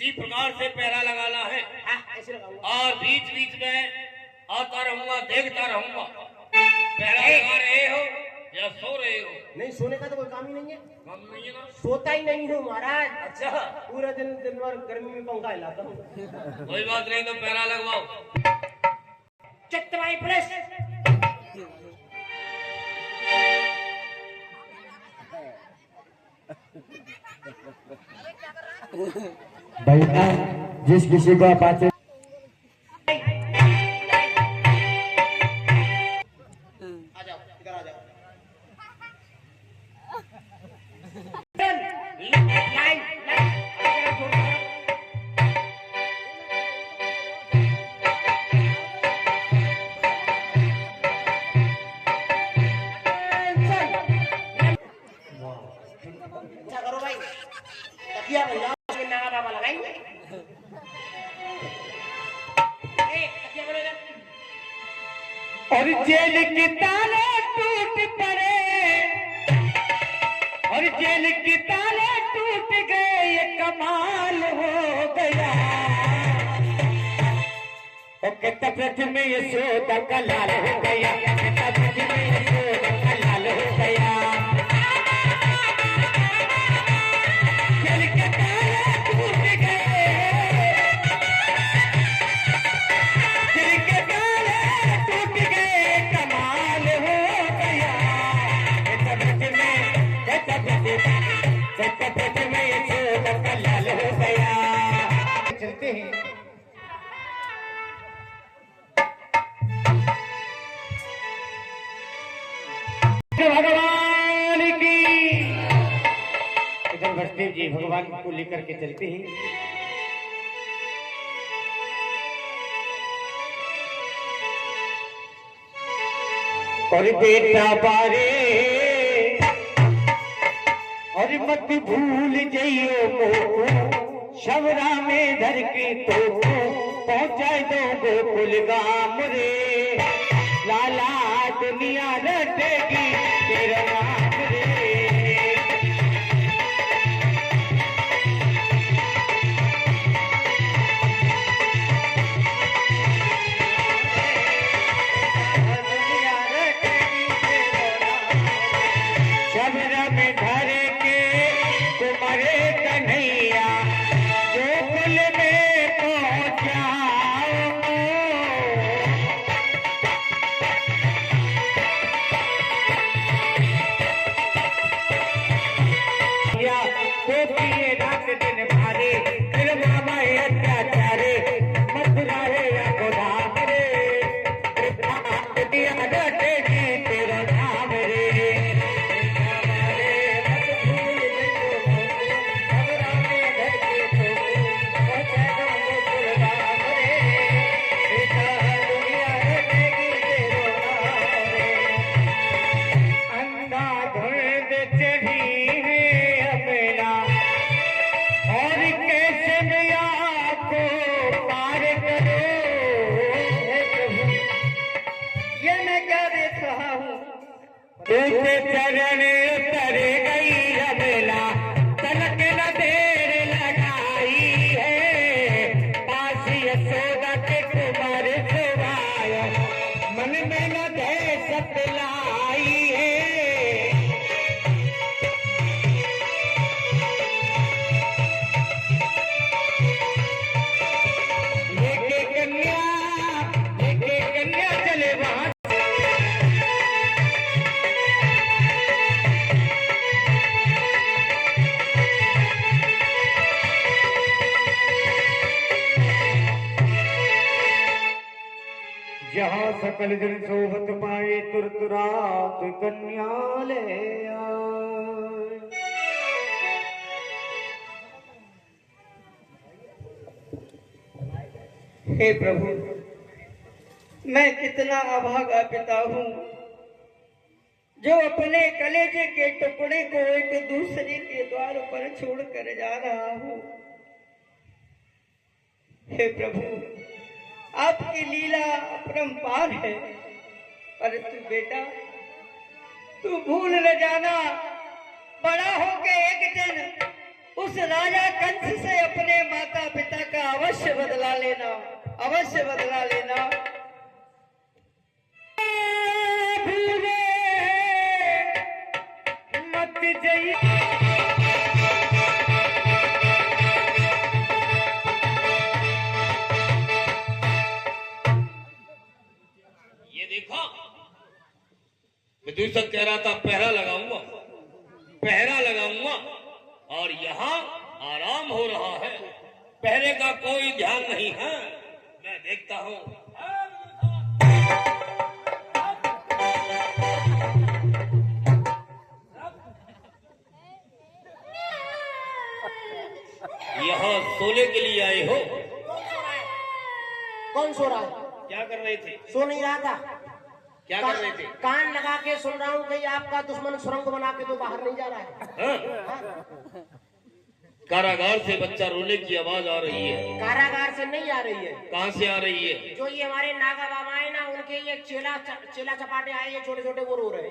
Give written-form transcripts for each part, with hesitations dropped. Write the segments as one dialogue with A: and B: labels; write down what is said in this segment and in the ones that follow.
A: इसी प्रकार से पहरा लगाना है।
B: ऐसे लगाऊंगा।
A: और बीच बीच में आता रहूंगा, देखता रहूंगा पहरा लगा रहे हो या सो रहे हो।
B: नहीं, सोने का तो कोई काम ही नहीं है।
A: काम नहीं है ना?
B: सोता ही नहीं हूँ महाराज।
A: अच्छा,
B: पूरा दिन दिन भर गर्मी में पंखा हिलाता हूँ।
A: कोई बात नहीं, तो पहरा लगवाओ।
B: चतवाई प्रेस।
C: भैया जिस किसी को अपाचे
B: आ जाओ, इधर आ जाओ। लाइन अच्छा करो भाई। तकिया भैया नागा बाबा लगाएंगे। तकिया करो इधर।
C: और जेल की ताले टूट पड़े, और जेल की ताले टूट गए, ये कमाल हो गया। और कहता ब्रज में ये सौदा का लाल हो गया, कहता ब्रज में ये सौदा का लाल हो गया। जेल के ताले टूट गए, जेल के ताले टूट गए, कमाल हो गया। कहता ब्रज में, कहता ब्रज में ये सौदा का लाल हो गया। चलते हैं भगवान की। इधर वसुदेव जी भगवान को लेकर के चलते हैं। और बेटा बारे, और मत भूल जइयो मोको, शवरा में धर के तो पहुंचा दो गोकुल गाम रे। लाला दुनिया रटेगी तेरा नाम रे। दुनिया रटेगी तेरा नाम। शबरा में धर के तुम्हारे कन्हैया गोकुल में पहुंचाओ। गोपिए रात दिन भारे, फिर मामा अत्याचारे, मथुरा रे या गोदाम रे। दुनिया रटेगी तेरा नाम रे। हमारे मत भूल जइयो मोको, शबरा में धर के तो पहुंचा दो गोकुल गाम रे। सीता दुनिया रटेगी तेरा नाम रे। अंधाधुंध चढ़ी है अबला, और कैसे मैया को पार करो। हे प्रभु, ये मैं क्या देख रहा हूँ। तुझे चरण उतर गई अबला, तलक न देर लगाई है। पास यशोदा के कुमार सुवाया, मन में न दे सतलाई है। लेके कन्या चले वहां। जहाँ सकल जन सोबत पाए, तुरतुरात कन्या ले आए।
D: हे प्रभु, मैं कितना अभागा पिता हूँ जो अपने कलेजे के टुकड़े को एक दूसरे के द्वार पर छोड़कर जा रहा हूँ। हे प्रभु, आपकी लीला अपरंपार है, परंतु बेटा तू भूल न जाना, बड़ा होके एक दिन उस उस राजा कंस से अपने माता पिता का अवश्य बदला लेना, अवश्य बदला लेना। भूले मत जाइए।
A: ये देखा, विदूषक कह रहा था पहरा लगाऊंगा, पहरा लगाऊंगा, और यहाँ आराम हो रहा है, पहरे का कोई ध्यान नहीं है। मैं देखता हूँ। यहाँ सोने के लिए आए हो?
B: कौन सो रहा है?
A: क्या कर रहे थे?
B: सो नहीं रहा था।
A: क्या कर रहे थे?
B: कान लगा के सुन रहा हूँ कहीं आपका दुश्मन सुरंग बना के तो बाहर नहीं जा रहा है।
A: हाँ? कारागार से बच्चा रोने की आवाज आ रही है।
B: कारागार से नहीं आ रही है।
A: कहाँ से आ रही है?
B: जो ये हमारे नागा बाबा है ना, उनके ये चेला चपाटे आए हैं, छोटे छोटे, वो रो रहे हैं।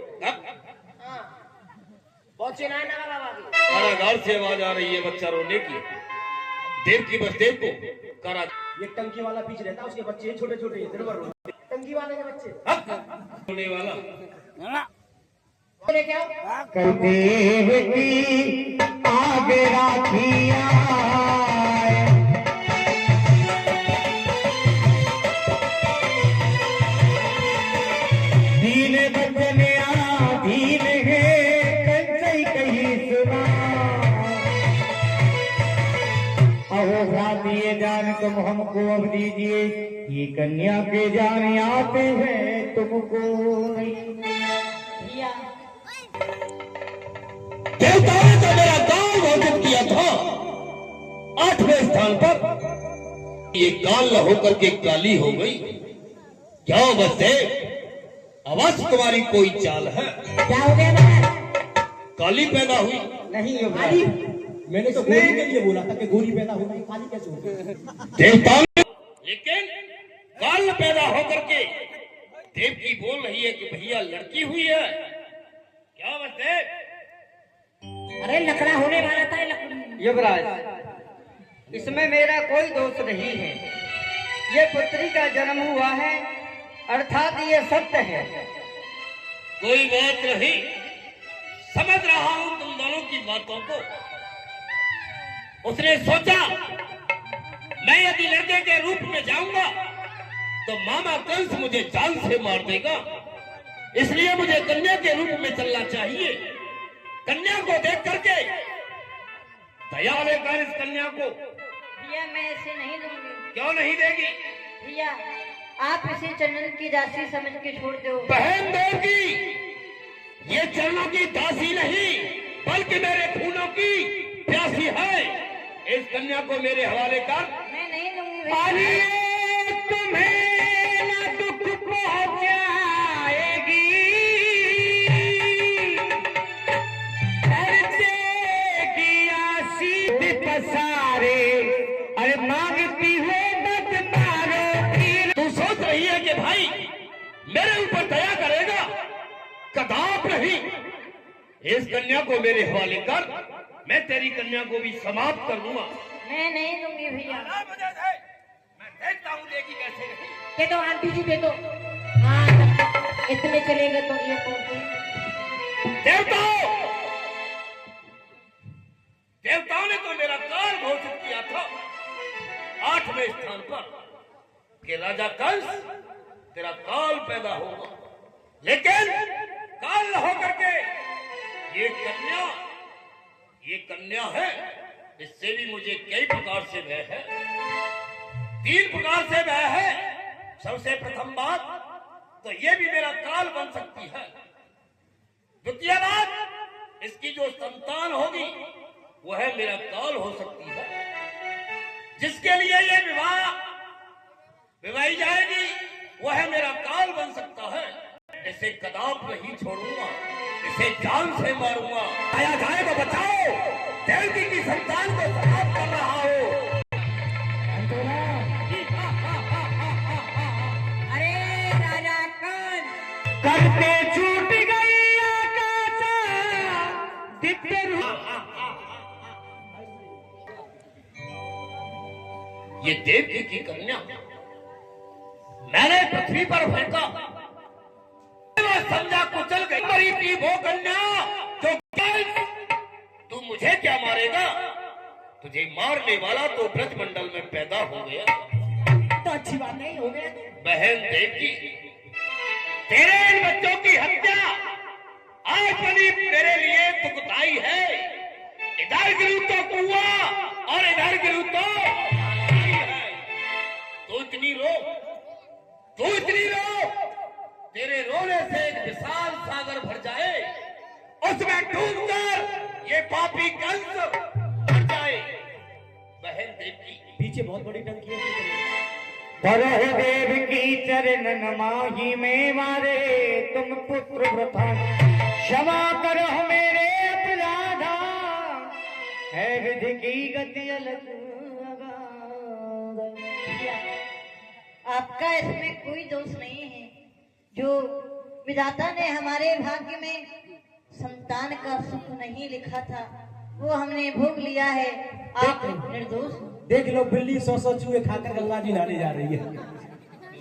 B: हाँ, बहुत चेला है नागा बाबा की।
A: कारागार से आवाज आ रही है बच्चा रोने की। देव की बस देव को कारा
B: ये टंकी वाला पीछे रहता है, उसके बच्चे छोटे छोटे दिन भर रोते। टंकी वाले के बच्चे
A: रोने वाला
B: बोले क्या?
C: करदेव की आगे राखिया दीन बचनिया दीन है कंसई कही सुना अहो दिए जान तुम हमको अब दीजिए ये कन्या के जान आते हैं तुमको नहीं।
A: देवताओं ने तो मेरा गांव घोषित किया था 8वें स्थान पर। ये काल न होकर के काली हो गई। क्या बस है? आवाज तुम्हारी कोई चाल है?
B: क्या हो गया महाराज?
A: काली पैदा हुई?
C: नहीं ये
B: काली?
C: मैंने तो गोरी के लिए बोला था कि गोरी पैदा होगी, काली कैसे होगी?
A: देवताओं ने, लेकिन काल पैदा होकर के देव की बोल रही है कि भैया लड़की हुई है। क्या बस है?
B: अरे लकड़ा होने वाला था, लकड़ी।
D: युवराज, इसमें मेरा कोई दोष नहीं है। ये पुत्री का जन्म हुआ है, अर्थात ये सत्य है।
A: कोई बात नहीं, समझ रहा हूं तुम दोनों की बातों को। उसने सोचा मैं यदि लड़के के रूप में जाऊंगा तो मामा कंस मुझे जान से मार देगा, इसलिए मुझे कन्या के रूप में चलना चाहिए। कन्या को देख करके दया लेकर इस कन्या को।
E: भैया मैं ऐसे नहीं दूंगी।
A: क्यों नहीं देगी?
E: भैया आप इसे चंदन की दासी समझ के छोड़ दो।
A: बहन देगी, ये चरणों की दासी नहीं बल्कि मेरे खूनों की प्यासी है। इस कन्या को मेरे हवाले कर।
E: मैं नहीं दूंगी भैया।
C: तुम्हें न दुख पहुंचाएगी पसारे अरे मांगती हो मत मारो।
A: तू सोच रही है कि भाई मेरे ऊपर दया करेगा? कदाप नहीं। इस कन्या को मेरे हवाले कर, मैं तेरी कन्या को भी समाप्त कर दूंगा।
E: मैं नहीं दूंगी भैया।
A: मैं देखता हूँ देगी कैसे नहीं।
E: दे दो आंटी जी, दे दो। हाँ इतने चलेंगे तो ये
A: देवताओं, देवताओं ने तो मेरा काल घोषित किया था 8वें स्थान पर कि राजा कंस तेरा काल पैदा होगा, लेकिन काल न होकर के ये कन्या है। इससे भी मुझे कई प्रकार से भय है, 3 प्रकार से भय है। सबसे प्रथम बात तो ये भी मेरा काल बन सकती है। द्वितीय बात, इसकी जो संतान होगी वह मेरा काल हो सकती है। जिसके लिए ये विवाही जाएगी वह मेरा काल बन सकता है। इसे कदाप नहीं छोड़ूंगा, इसे जान से मारूंगा। आया जाए तो बचाओ, देवकी की संतान को समाप्त कर रहा हो।
E: अरे राजा कान
C: करते छूट गई आकाशा दिव्य
A: ये देवकी की कन्या मैंने पृथ्वी पर फेंका, समझा कुचल गई। मरी थी वो कन्या जो तू मुझे क्या मारेगा, तुझे मारने वाला तो ब्रजमंडल में पैदा हो गया।
B: तो अच्छी बात नहीं हो गया
A: बहन देवकी, तेरे इन बच्चों की हत्या आज बनी मेरे लिए दुखदाई है। इधर गिरू तो कुआं और इधर गिरू तो तू इतनी रो, तू इतनी रो, तेरे रोने से एक विशाल सागर भर जाए, उसमें डूबकर ये पापी कंस मर जाए। बहन देवकी,
B: पीछे बहुत बड़ी टंकी है।
C: परह देव की चरण माही में मारे, तुम पुत्र व्रता क्षमा करो मेरे अपराधा, है विधि की गति अलग।
F: आपका इसमें कोई दोष नहीं है। जो विधाता ने हमारे भाग्य में संतान का सुख नहीं लिखा था वो हमने भोग लिया है। आप निर्दोष हो।
B: देख लो बिल्ली 100 चूहे खाकर गंगा जी नहाने जा रही है।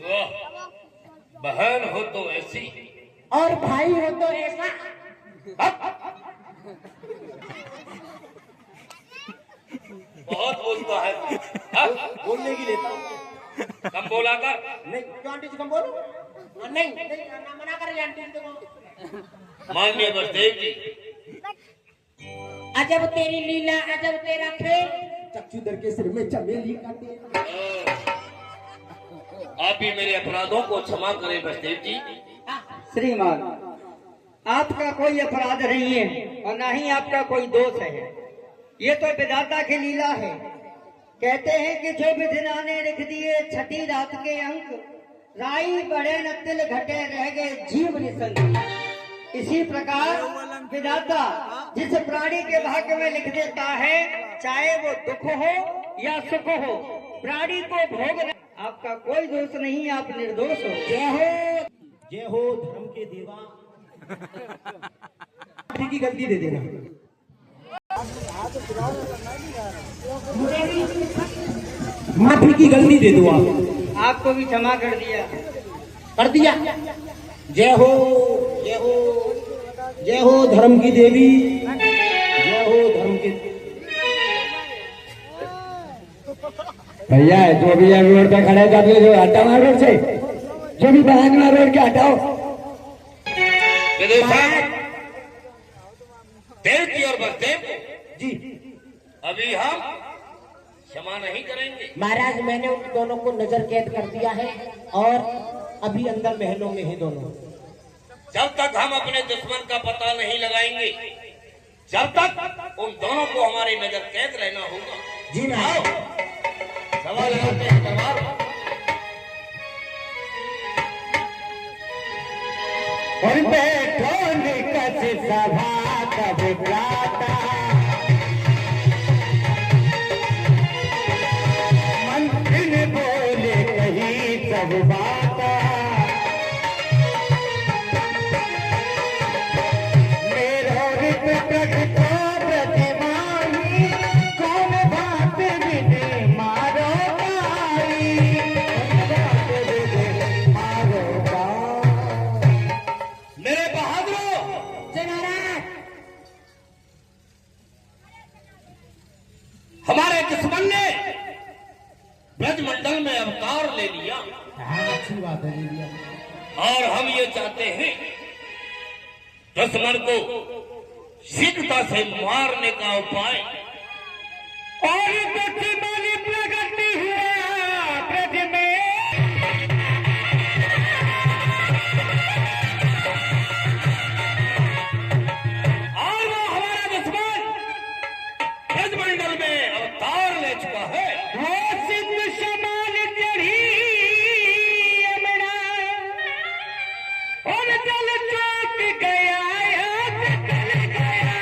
A: वाह, बहन हो तो ऐसी
B: और भाई हो तो ऐसा।
A: बहुत बोलता है। हाँ?
B: बोलने की लेता हूँ।
A: कम बोला कर।
B: नहीं क्यों आंटी जी कम बोलो। नहीं मना कर आंटी जी को।
A: माननीय बसदेव जी,
E: अजब तेरी लीला अजब तेरा खेल।
B: चक्षुधर के सिर में चमेली काटे।
A: आप भी मेरे अपराधों को क्षमा करें बसदेव जी।
D: श्रीमान, आपका कोई अपराध नहीं है और न ही आपका कोई दोष है। ये तो विधाता की लीला है। कहते हैं कि जो विधिना ने लिख दिए छठी रात के अंक, राई बढ़े न तिल घटे रह गए जीव निसंग। इसी प्रकार विधाता जिस प्राणी के भाग्य में लिख देता है, चाहे वो दुख हो या सुख हो, प्राणी को भोगना। आपका कोई दोष नहीं, आप निर्दोष हो।
B: जय हो धर्म के देवा। की गलती दे देना। माफी की गलती दे दो आप।
D: आपको भी क्षमा कर दिया।
B: कर दिया। जय हो जय हो जय हो धर्म की देवी, जय हो धर्म की।
C: भैया जो भी है रोड पे खड़े कर जो हटाओ रोड से, जो भी बहाना रोड के हटाओ।
A: देव की और बसदेव जी, अभी हम क्षमा नहीं करेंगे।
B: महाराज मैंने उन दोनों को नजर कैद कर दिया है और अभी अंदर महलों में है दोनों।
A: जब तक हम अपने दुश्मन का पता नहीं लगाएंगे, जब तक उन दोनों को हमारी नजर कैद रहना होगा।
B: जी
A: आओ, सवाल करते हैं तलवार।
C: और बैठो निकट सभा तब प्राता, मंत्री बोले कही सब बाता। मेरो रित प्रगटा प्रतिमानी, कौन बात विधि मारो भाई, बात विधि मारो भाई।
A: मेरे बहादुरों, हमारे दुश्मन ने ब्रजमंडल में अवतार ले लिया।
B: अच्छी बात है, ले लिया।
A: और हम ये चाहते हैं दुश्मन को शीघ्रता से मारने का उपाय।
C: और दुश्मन प्रगति हुआ ब्रज में,
A: और वो हमारा दुश्मन ब्रजमंडल में अवतार ले चुका है।
C: वो सिद्ध समान चढ़ी यमुना, और जल चौक गया जल गया।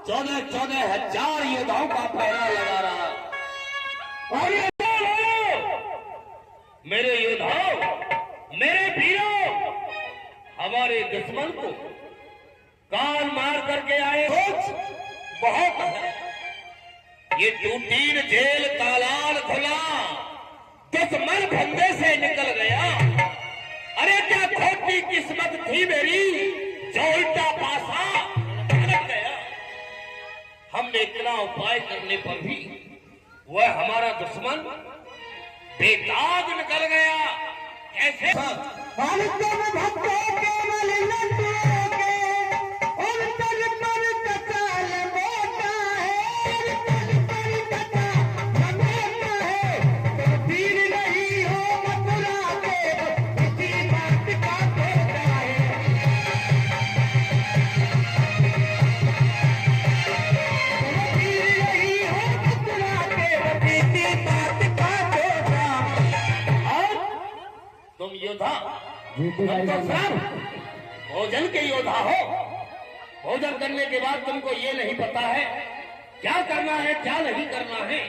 A: 14,000 योद्धाओं का पहरा लगा रहा। और ये मेरे योद्धाओं, मेरे वीरों, हमारे दुश्मन को कान मार करके आए बहुत है। ये टूटीन जेल तालाल खुला, दुश्मन फंदे से निकल गया। अरे क्या खोटी किस्मत थी मेरी, जो उल्टा पासा भटक गया। हमने इतना उपाय करने पर भी वह हमारा दुश्मन बेदाग निकल गया। कैसे? तुम योद्धा, भोजन के योद्धा हो। भोजन करने के बाद तुमको ये नहीं पता है क्या करना है क्या नहीं करना है।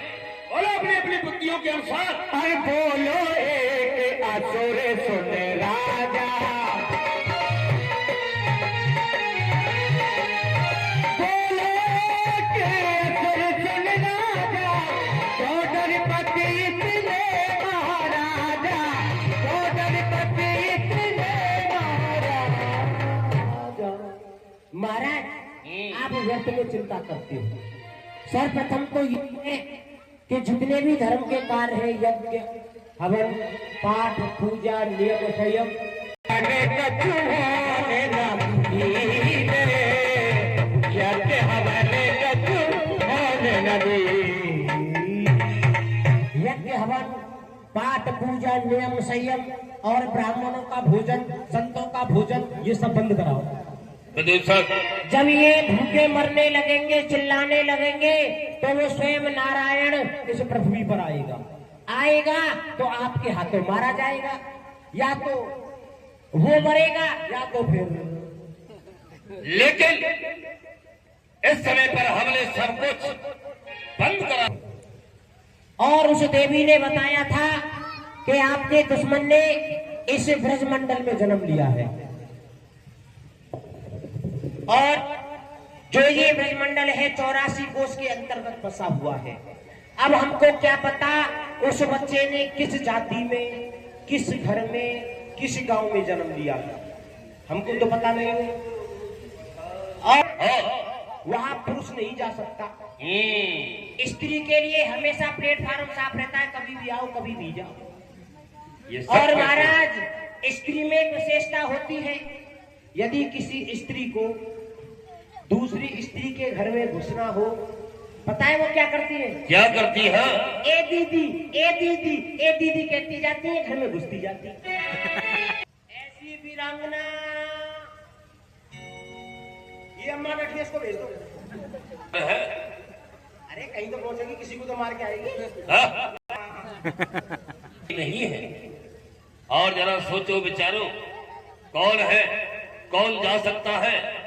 A: बोलो अपनी अपनी बुद्धियों के अनुसार।
C: अरे बोलो एक असुर सुन राजा, बोलो के असुर सुन राजा, चौधरीपति इतने महाराजा, चौधरीपति इतने महाराजा।
B: महाराज, आप व्यर्थ में चिंता करते हो। सर्वप्रथम तो ये है कि जितने भी धर्म के कार्य हैं, यज्ञ, हवन, पाठ, पूजा, नियम, संयम, यज्ञ, हवन, पाठ, पूजा, नियम, संयम और ब्राह्मणों का भोजन, संतों का भोजन, ये सब बंद कराओ। जब ये भूखे मरने लगेंगे, चिल्लाने लगेंगे, तो वो स्वयं नारायण इस पृथ्वी पर आएगा तो आपके हाथों मारा जाएगा। या तो वो मरेगा या तो फिर।
A: लेकिन इस समय पर हमने सब कुछ बंद करा।
B: और उस देवी ने बताया था कि आपके दुश्मन ने इस ब्रजमंडल में जन्म लिया है और जो ये ब्रजमंडल है 84 कोष के अंतर्गत बसा हुआ है। अब हमको क्या पता उस बच्चे ने किस जाति में, किस घर में, किस गांव में जन्म लिया, हमको तो पता नहीं है। और वहां पुरुष नहीं जा सकता। स्त्री के लिए हमेशा प्लेटफार्म साफ रहता है, कभी भी आओ कभी भी जाओ। और महाराज, स्त्री में एक विशेषता होती है, यदि किसी स्त्री को दूसरी स्त्री के घर में घुसना हो, पता है वो क्या करती है?
A: क्या करती है?
B: ए दीदी, ए दीदी, ए दीदी कहती जाती है, घर में घुसती जाती है। ऐसी वीरांगना, ये अम्मा बैठी है, इसको भेज दो। अरे कहीं तो पहुंचेगी, किसी को तो मार के आएगी।
A: नहीं है। और जरा सोचो विचारो, कौन है, कौन जा सकता है,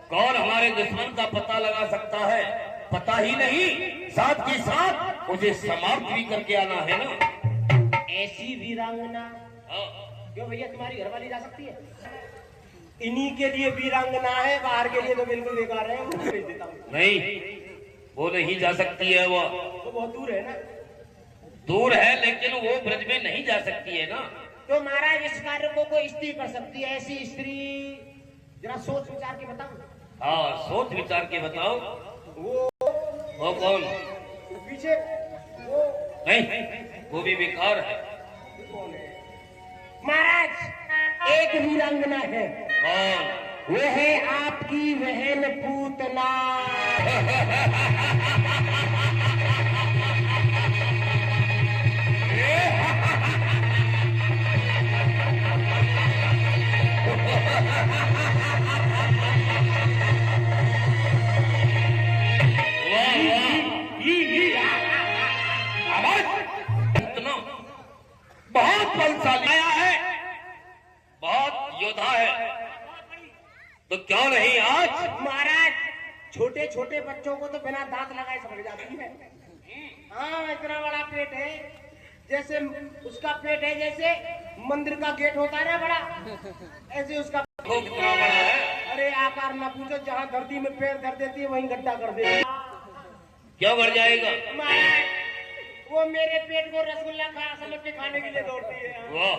A: कौन हमारे दुश्मन का पता लगा सकता है? पता ही नहीं, साथ के साथ मुझे समाप्त भी करके आना है ना।
B: ऐसी वीरांगना, क्यों भैया तुम्हारी घरवाली जा सकती है? इन्हीं के लिए वीरांगना है, बाहर के लिए तो बिल्कुल बेकार है। वो भेज देता हूं।
A: नहीं, वो नहीं जा सकती है। वो
B: बहुत दूर है ना।
A: दूर है, लेकिन वो ब्रज में नहीं जा सकती है ना।
B: तो महाराज, इस कार्य को कोई स्त्री कर सकती है। ऐसी स्त्री जरा सोच विचार के बताओ।
A: हाँ, सोच विचार के बताओ। वो कौन?
B: पीछे वो
A: नहीं, वो भी बेकार है।
B: महाराज, एक वीरांगना है।
A: कौन?
B: वो है आपकी बहन पूतना।
A: बहुत बलशाली आया है, बहुत योद्धा है, तो क्यों नहीं आज?
B: महाराज, छोटे छोटे बच्चों को तो बिना दांत लगाए समझ जाती है। हाँ इतना बड़ा पेट है, जैसे उसका पेट है जैसे मंदिर का गेट होता है ना बड़ा, ऐसे उसका
A: कितना बड़ा है?
B: अरे आकार ना पूछो, जहाँ धरती में पैर धर देती है वहीं गड्ढा कर देती है।
A: क्या बढ़ जाएगा?
B: महाराज वो मेरे पेट को रसगुल्ला खा समझ के खाने के लिए दौड़ती है।
A: वाह,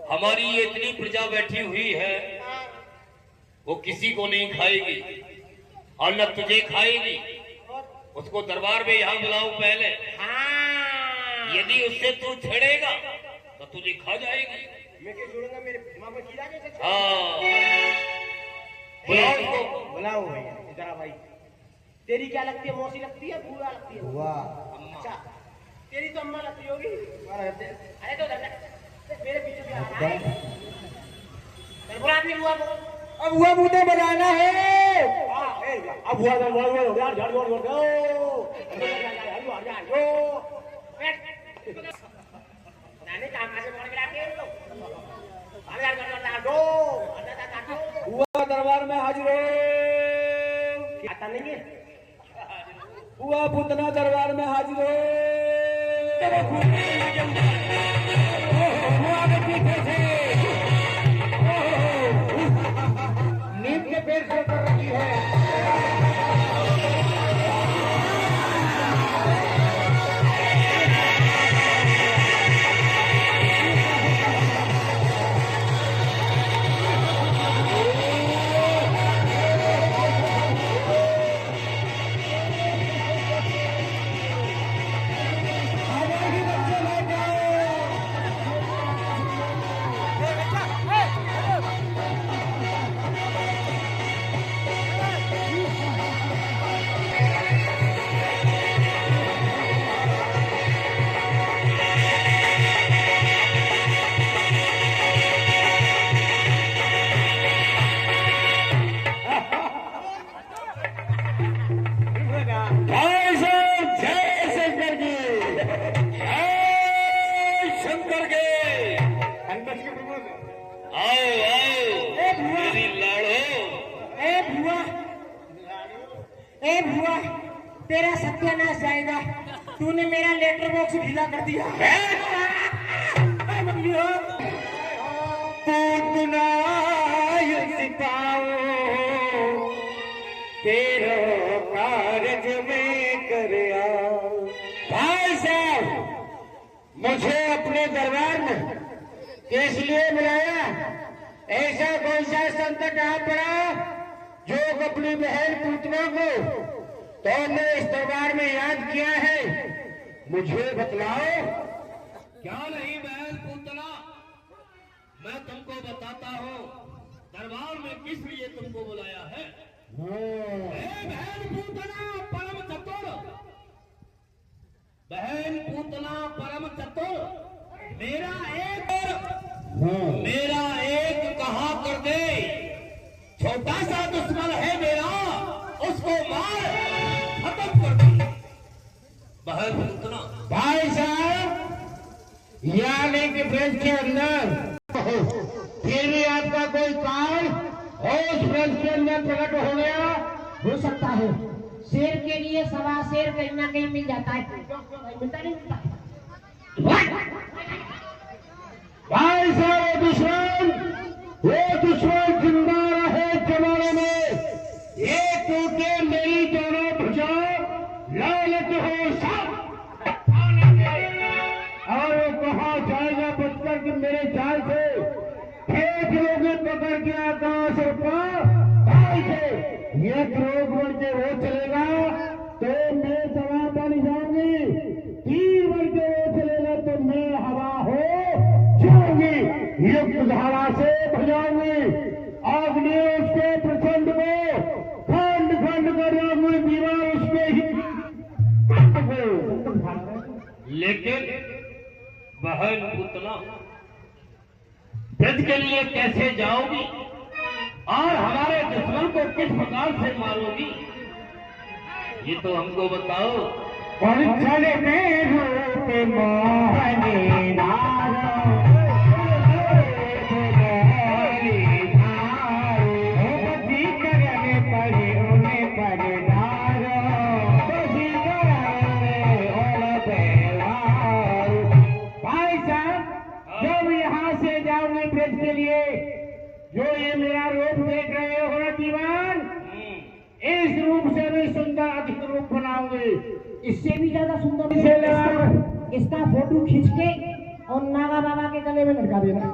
A: हमारी ये इतनी प्रजा बैठी हुई है, वो किसी को नहीं खाएगी और न तुझे खाएगी। उसको दरबार में यहाँ बुलाओ पहले।
B: हाँ
A: यदि उससे तू छेड़ेगा तो तुझे खा जाएगी।
B: मैं क्या छोड़ूंगा, मेरे दिमाग में कीड़ा जैसे
A: हाँ, बुलाओ उसको।
B: बुलाओ भैया इधर आ भाई। तेरी क्या लगती है, मौसी लगती है, बुआ लगती है?
C: वाह
B: अच्छा तेरी तो अम्मा लगती होगी। अरे तो मेरे पीछे भी आ रहा है। चल बुला अपनी बुआ को।
C: अब हुआ मुझे बनाना है।
B: अब हुआ यार झाड़ जोड़ दो। नानी कहाँ से पकड़ के लाते हैं लोग?
C: हुआ दरबार में हाजिर हो।
B: आता नहीं है।
C: हुआ पूतना दरबार में हाजिर हो।
B: नीम के पेड़ खड़े कर रखी है। तेरा सत्यानाश जाएगा, तूने मेरा लेटर बॉक्स ढीला कर दिया।
C: तेरो कारज में कर भाई साहब, मुझे अपने दरबार में किस लिए बुलाया? ऐसा कौन सा संकट आ पड़ा जो अपनी बहन पूतना को तो ने इस दरबार में याद किया है? मुझे बतलाओ।
A: क्या नहीं बहन पूतना, मैं तुमको बताता हूँ दरबार में किस लिए तुमको बुलाया है। बहन पूतना परम चतुर, बहन पूतना परम चतुर, मेरा एक कहा कर दे, छोटा सा दुश्मन है मेरा, उसको मार खत्म कर दे। बहन पूतना
C: भाई साहब, यानी कि ब्रज के अंदर फिर भी आपका कोई काल और उस ब्रज के अंदर प्रकट हो गया?
B: हो सकता है, शेर के लिए सवा शेर कहीं ना कहीं मिल जाता है। मिलता नहीं मिलता।
C: भाई साहब, वो दुश्मन जिंदा रहे जमाने में, ये टूटे मेरी दोनों भुजा, लालच हो सब और वो कहा जाएगा बचकर कि मेरे जाल से फेंक लोगे पकड़ के आकाश और भाई से ये रोग बन के वो चलेगा तो मैं दवा बन जाऊंगी, तीर बन के वो चलेगा तो मैं हवा हो जाऊंगी, युक्त धारा से भजाऊंगी, अग्नि उसके प्रचंड को खंड खंड कर जाऊंगी, दीवार उसके ही।
A: लेकिन बहन पूतना ब्रज के लिए कैसे जाओगी और हमारे दुश्मन को किस प्रकार से मारोगी, ये तो हमको बताओ।
C: पंचल में रूप मोहनी करने पड़े उन्हें ये मेरा रूप देख रहे हो ना दीवान, इस रूप से भी सुंदर अधिक रूप बनाऊंगी।
B: इससे भी ज्यादा सुंदर इसका फोटो खींच के और नागा बाबा के गले में लटका देना,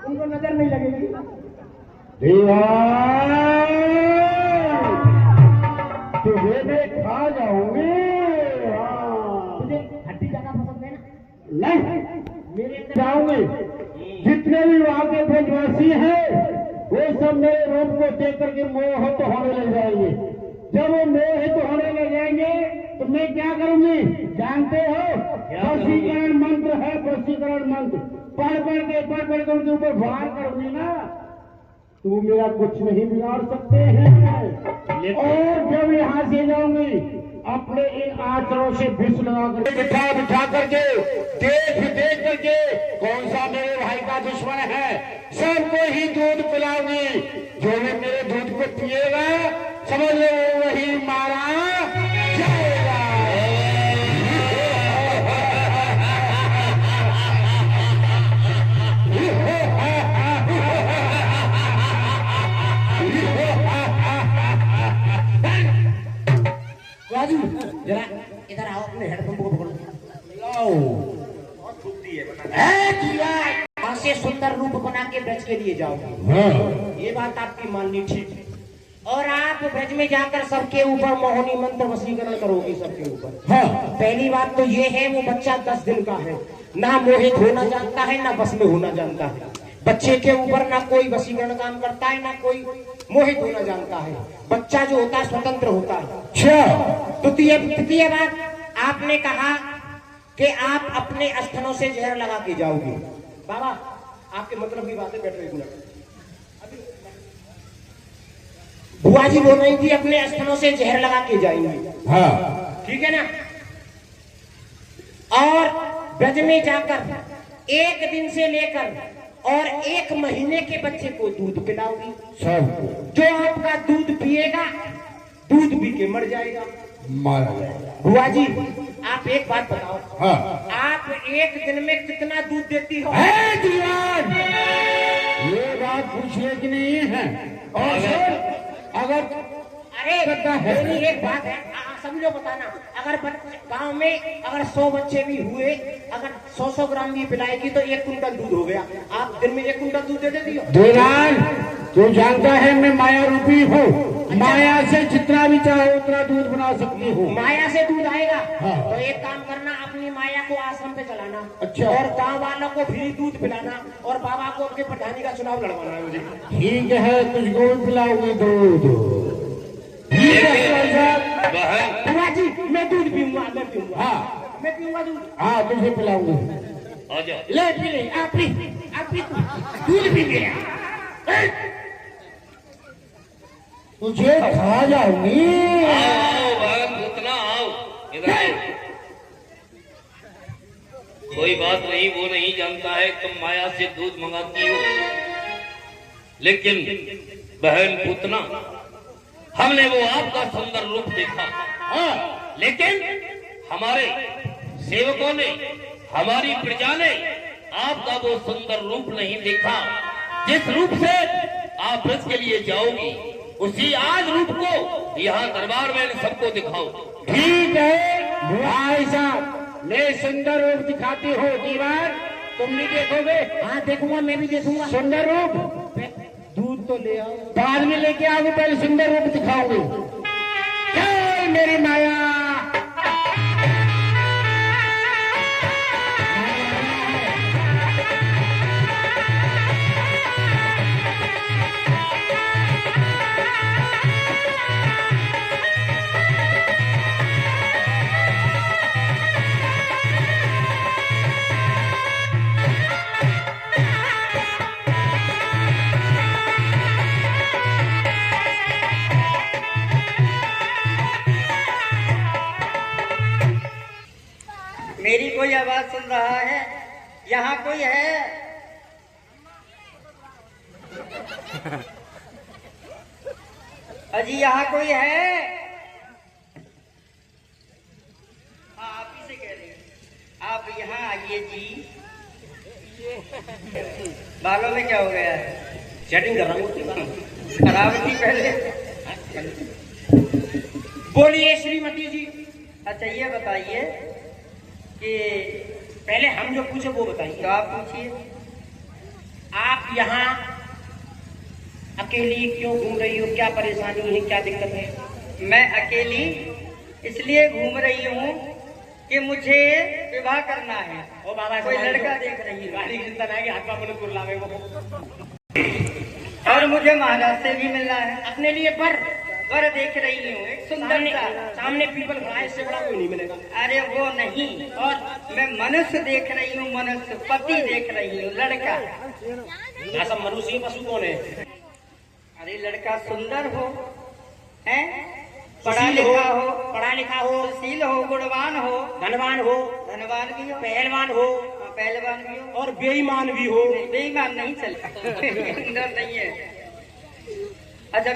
B: उनको नजर नहीं लगेगी।
C: दीवान तुझे मैं खा जाऊंगी।
B: तुझे हड्डी ज्यादा पसंद है ना?
C: नहीं,
B: मेरे अंदर
C: जाऊंगी। जितने भी वहां के ब्रजवासी हैं वो सब मेरे रूप को देख करके मोहित होने लग जाएंगे। जब वो मोहित होने लग जाएंगे तो मैं क्या करूंगी जानते हो? वशीकरण मंत्र है, वशीकरण मंत्र पढ़ पढ़ के उनके ऊपर वार करूंगी ना, तू मेरा कुछ नहीं बिगाड़ सकते हैं। और जब यहाँ से जाऊंगी अपने इन आचरों से विष लगा कर बिठा करके देख करके कौन सा मेरे भाई का दुश्मन है सबको ही दूध पिलाऊंगी। जो भी मेरे दूध को पिएगा समझ लो वही मारा जाएगा।
B: राजू जरा इधर आओ, अपने हेडफोन को पकड़ो। यहाँ से सुंदर रूप बना के ब्रज के लिए जाओ। ये बात आपकी माननी ठीक है। और आप ब्रज में जाकर सबके ऊपर मोहिनी मंत्र वशीकरण करोगे सबके ऊपर। हाँ, पहली बात तो ये है वो बच्चा 10 दिन का है, ना मोहित होना जानता है ना बस में होना जानता है। बच्चे के ऊपर ना कोई वशीकरण काम करता है ना कोई मोहित होना जानता है। बच्चा जो होता है स्वतंत्र होता है। अच्छा, द्वितीय बात आपने कहा कि आप अपने स्तनों से जहर लगा के जाओगे। बाबा आपके मतलब की बातें बैठ रही है। बुआ जी बोल रही थी अपने स्तनों से जहर लगा के जाएंगे। हाँ ठीक है ना। और ब्रज में जाकर 1 दिन से लेकर और 1 महीने के बच्चे को दूध पिलाओगी। सब जो आपका दूध पिएगा दूध पी के मर जाएगा, मारा जाएगा। बुआ जी आप एक बात बताओ। हाँ। आप 1 दिन में कितना दूध देती हो?
C: दीवान ये बात पूछने की नहीं है। और अगर
B: अरे मेरी एक बात है, सभी लोग बताना। अगर गांव में अगर 100 बच्चे भी हुए, अगर 100 ग्राम भी पिलाएगी तो 1 कुंटल दूध हो गया। आप दिन में 1 कुंटल दूध दे देती हो?
C: दीवान तू जानता है मैं माया रूपी हूँ। माया से जितना भी चाहो उतना दूध बना सकती हूँ।
B: माया से दूध आएगा। हाँ। तो एक काम करना, अपनी माया को आश्रम पे चलाना। अच्छा। और गांव वालों को फ्री दूध पिलाना और बाबा को अपने प्रधानी का चुनाव लड़वाना है मुझे।
C: ठीक है, तुझको भी पिलाऊंगी दूध।
B: बुआ जी मैं दूध पीऊंगा, मैं पीऊंगा। हाँ मैं पीऊंगा दूध।
C: हाँ तुझे पिलाऊंगी।
B: ले पी ले, आप पी दूध पी गया।
C: तुझे खा जाऊंगी।
A: उतना आओ इधर आओ। कोई बात नहीं, वो नहीं जानता है तुम माया से दूध मंगाती हो, लेकिन बहन पूतना हमने वो आपका सुंदर रूप देखा। हाँ, लेकिन हमारे सेवकों ने, हमारी प्रजा ने आपका वो सुंदर रूप नहीं देखा। जिस रूप से आप ब्रज के लिए जाओगी उसी आज रूप को यहाँ दरबार में सबको दिखाओ।
C: ठीक है भाई साहब, मैं सुंदर रूप दिखाती हूँ। दीवार तुम भी देखोगे?
B: हाँ देखूंगा, मैं भी देखूंगा।
C: सुंदर रूप
B: दूध तो ले आओ,
C: बाद में लेके आओगे, पहले सुंदर रूप दिखाओगे। जय मेरी माया।
D: मेरी कोई आवाज सुन रहा है? यहाँ कोई है? अजी यहाँ कोई है? हाँ आप ही से कह रहे हैं। आप यहाँ आइए जी। बालों में क्या हो गया है?
B: चैटिंग कर रहा हूँ उसके साथ।
D: करावटी पहले।
B: बोलिए श्रीमती जी।
D: अच्छा ये बताइए कि
B: पहले हम जो पूछे वो बताइए।
D: तो आप पूछिए।
B: आप यहाँ अकेली क्यों घूम रही हो, क्या परेशानी है, क्या दिक्कत है?
D: मैं अकेली इसलिए घूम रही हूँ कि मुझे विवाह करना है।
B: ओ बाबा
D: कोई लड़का देख रही है
B: गाड़ी की चिंता नहीं, हाथ में कुर्ला में वो
D: और मुझे महाराज से भी मिलना है।
B: अपने लिए पर
D: वर देख रही हूँ एक सुंदर सा।
B: सामने पीपल खड़ा है, इससे बड़ा कोई नहीं मिलेगा।
D: अरे वो नहीं, और मैं मनुष्य देख रही हूँ, मनुष्य पति देख रही हूँ, लड़का।
B: यहाँ सब मनुष्य पशु कौन है?
D: अरे लड़का सुंदर हो, है, पढ़ा
B: सुशील
D: लिखा हो, सुशील हो, गुणवान हो,
B: धनवान हो,
D: धनवान भी हो,
B: पहलवान हो
D: पहलवान भी हो,
B: और बेईमान भी हो।
D: बेईमान नहीं चलता। नहीं है। अच्छा